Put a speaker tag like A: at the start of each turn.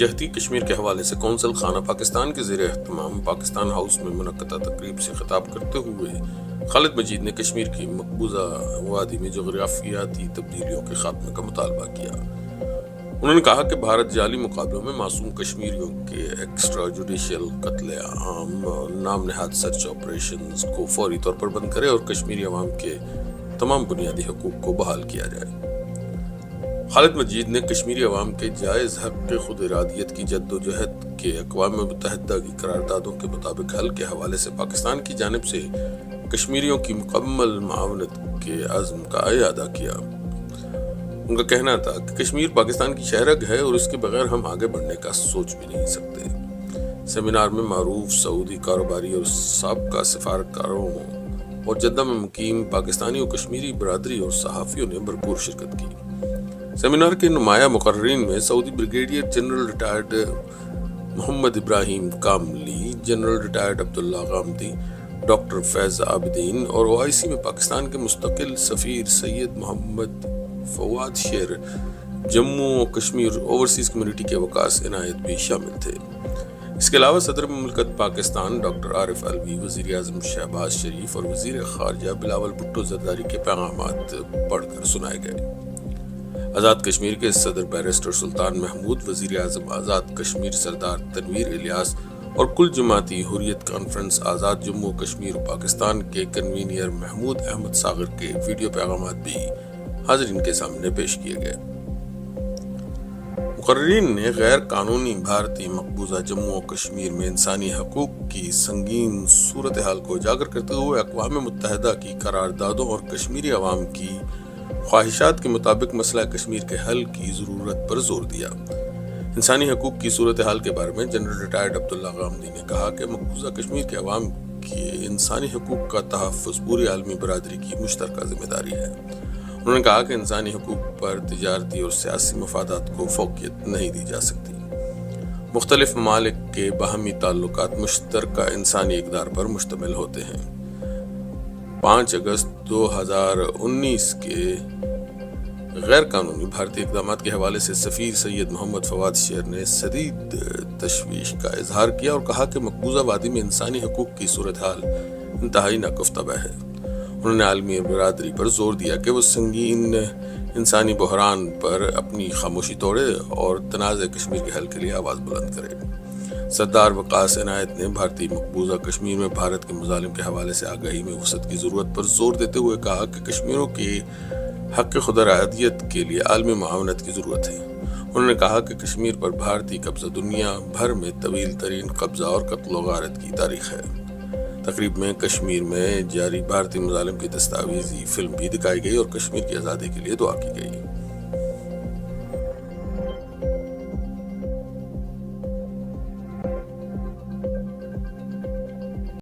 A: یکجہتی کشمیر کے حوالے سے کونسل خانہ پاکستان کے زیر اہتمام پاکستان ہاؤس میں منعقدہ تقریب سے خطاب کرتے ہوئے خالد مجید نے کشمیر کی مقبوضہ وادی میں جغرافیاتی تبدیلیوں کے خاتمے کا مطالبہ کیا۔ انہوں نے کہا کہ بھارت جعلی مقابلوں میں معصوم کشمیریوں کے ایکسٹرا جوڈیشل قتل عام نام نہاد سرچ آپریشنز کو فوری طور پر بند کرے اور کشمیری عوام کے تمام بنیادی حقوق کو بحال کیا جائے۔ خالد مجید نے کشمیری عوام کے جائز حق خود ارادیت کی جد و جہد کے اقوام متحدہ کی قراردادوں کے مطابق حل کے حوالے سے پاکستان کی جانب سے کشمیریوں کی مکمل معاونت کے عزم کا اعادہ کیا۔ ان کا کہنا تھا کہ کشمیر پاکستان کی شہرگ ہے اور اس کے بغیر ہم آگے بڑھنے کا سوچ بھی نہیں سکتے۔ سیمینار میں معروف سعودی کاروباری اور سابقہ سفارتکاروں اور جدہ میں مقیم پاکستانی و کشمیری برادری اور صحافیوں نے بھرپور شرکت کی۔ سیمینار کے نمایاں مقررین میں سعودی بریگیڈیئر جنرل ریٹائرڈ محمد ابراہیم کاملی، جنرل ریٹائرڈ عبداللہ غامدی، ڈاکٹر فیض عابدین اور OIC میں پاکستان کے مستقل سفیر سید محمد فواد شیر، جموں و کشمیر اوورسیز کمیونٹی کے وکاس عنایت بھی شامل تھے۔ اس کے علاوہ صدر مملکت پاکستان ڈاکٹر عارف علوی، وزیر اعظم شہباز شریف اور وزیر خارجہ بلاول بھٹو زرداری کے پیغامات پڑھ کر سنائے گئے۔ آزاد کشمیر کے صدر بیرسٹر سلطان محمود، وزیر اعظم آزاد کشمیر سردار تنویر الیاس اور کل جماعتی حریت کانفرنس آزاد جموں و کشمیر پاکستان کے کنوینر محمود احمد ساغر کے ویڈیو پیغامات بھی حاضرین کے سامنے پیش کیے گئے۔ مقررین نے غیر قانونی بھارتی مقبوضہ جموں و کشمیر میں انسانی حقوق کی سنگین صورتحال کو اجاگر کرتے ہوئے اقوام متحدہ کی قراردادوں اور کشمیری عوام کی خواہشات کے مطابق مسئلہ کشمیر کے حل کی ضرورت پر زور دیا۔ انسانی حقوق کی صورتحال کے بارے میں جنرل ریٹائرڈ عبداللہ غامدی نے کہا کہ مقبوضہ کشمیر کے عوام کے انسانی حقوق کا تحفظ پوری عالمی برادری کی مشترکہ ذمہ داری ہے۔ انہوں نے کہا کہ انسانی حقوق پر تجارتی اور سیاسی مفادات کو فوقیت نہیں دی جا سکتی۔ مختلف ممالک کے باہمی تعلقات مشترکہ انسانی اقدار پر مشتمل ہوتے ہیں۔ 5 اگست 2019 کے غیر قانونی بھارتی اقدامات کے حوالے سے سفیر سید محمد فواد شیر نے شدید تشویش کا اظہار کیا اور کہا کہ مقبوضہ وادی میں انسانی حقوق کی صورتحال انتہائی ناگفتہ ہے۔ انہوں نے عالمی برادری پر زور دیا کہ وہ سنگین انسانی بحران پر اپنی خاموشی توڑے اور تنازع کشمیر کے حل کے لیے آواز بلند کرے۔ سردار وقاص عنایت نے بھارتی مقبوضہ کشمیر میں بھارت کے مظالم کے حوالے سے آگاہی میں وسعت کی ضرورت پر زور دیتے ہوئے کہا کہ کشمیریوں کے حق خود ارادیت کے لیے عالمی معاونت کی ضرورت ہے۔ انہوں نے کہا کہ کشمیر پر بھارتی قبضہ دنیا بھر میں طویل ترین قبضہ اور قتل و غارت کی تاریخ ہے۔ تقریب میں کشمیر میں جاری بھارتی مظالم کی دستاویزی فلم بھی دکھائی گئی اور کشمیر کی آزادی کے لیے دعا کی گئی۔